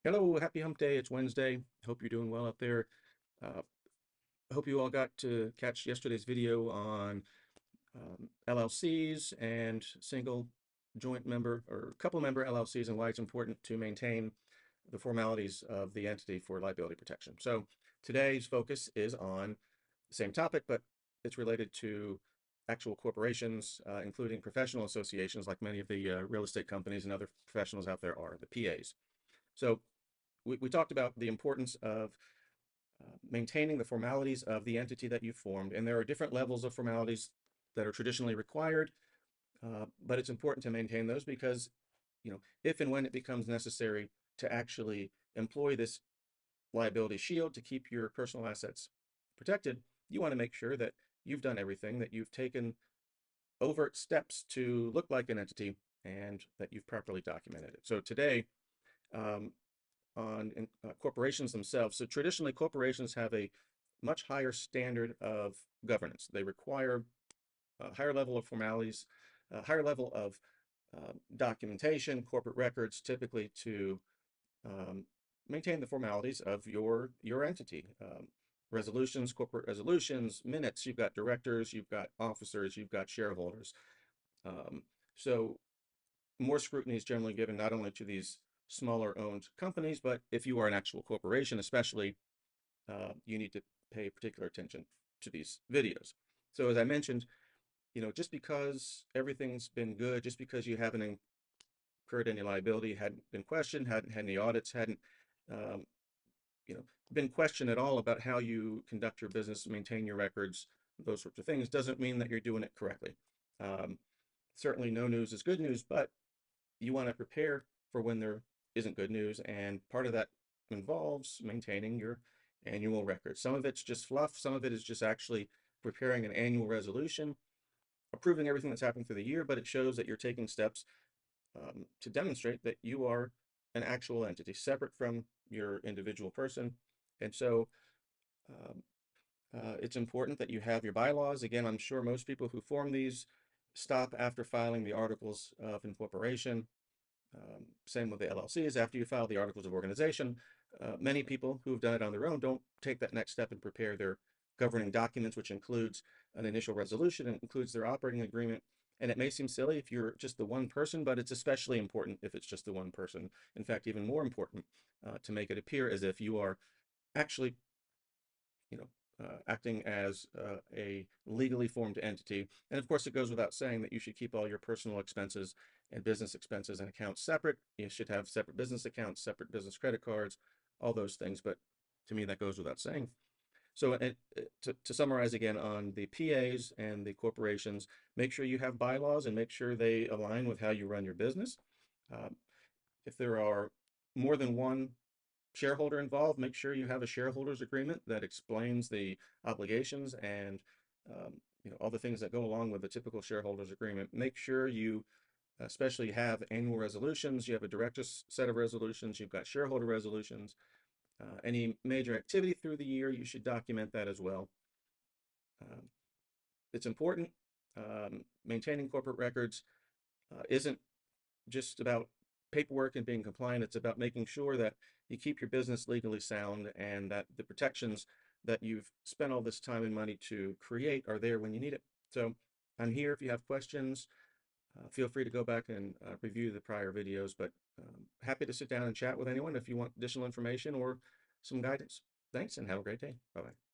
Hello, happy hump day. It's Wednesday. Hope you're doing well out there. Uh, hope you all got to catch yesterday's video on LLCs and single joint member or couple member LLCs and why it's important to maintain the formalities of the entity for liability protection. So today's focus is on the same topic, but it's related to actual corporations, including professional associations like many of the real estate companies and other professionals out there are, the PAs. So we talked about the importance of maintaining the formalities of the entity that you formed. And there are different levels of formalities that are traditionally required, but it's important to maintain those because, if and when it becomes necessary to actually employ this liability shield to keep your personal assets protected, you want to make sure that you've done everything, that you've taken overt steps to look like an entity, and that you've properly documented it. So today, um, on corporations themselves. So traditionally, corporations have a much higher standard of governance. They require a higher level of formalities, a higher level of documentation, corporate records, typically to um, maintain the formalities of your entity. Resolutions, corporate resolutions, minutes. You've got directors, you've got officers, you've got shareholders. Um, so more scrutiny is generally given not only to these smaller owned companies, but if you are an actual corporation, especially, you need to pay particular attention to these videos. So as I mentioned, just because everything's been good, just because you haven't incurred any liability, hadn't been questioned, hadn't had any audits, hadn't, um, been questioned at all about how you conduct your business, maintain your records, those sorts of things, doesn't mean that you're doing it correctly. Um, Certainly no news is good news, but you want to prepare for when there isn't good news. And part of that involves maintaining your annual record. Some of it's just fluff. Some of it is just actually preparing an annual resolution, approving everything that's happened through the year, but it shows that you're taking steps to demonstrate that you are an actual entity separate from your individual person. And so um, it's important that you have your bylaws. Again, I'm sure most people who form these stop after filing the articles of incorporation. Same with the LLCs. After you file the articles of organization, many people who've done it on their own don't take that next step and prepare their governing documents, which includes an initial resolution and includes their operating agreement. And it may seem silly if you're just the one person, but it's especially important if it's just the one person. In fact, even more important to make it appear as if you are actually, acting as a legally formed entity. And of course, it goes without saying that you should keep all your personal expenses and business expenses and accounts separate. You should have separate business accounts, separate business credit cards, all those things. But to me, that goes without saying. So to summarize again on the PAs and the corporations, make sure you have bylaws and make sure they align with how you run your business. Um, if there are more than one shareholder involved, make sure you have a shareholders agreement that explains the obligations and all the things that go along with a typical shareholders agreement. Make sure you especially have annual resolutions, you have a director's set of resolutions, you've got shareholder resolutions. Any major activity through the year, you should document that as well. Um, it's important. Maintaining corporate records isn't just about paperwork and being compliant. It's about making sure that you keep your business legally sound and that the protections that you've spent all this time and money to create are there when you need it. So I'm here if you have questions. Feel free to go back and review the prior videos, but happy to sit down and chat with anyone if you want additional information or some guidance. Thanks and have a great day. Bye-bye.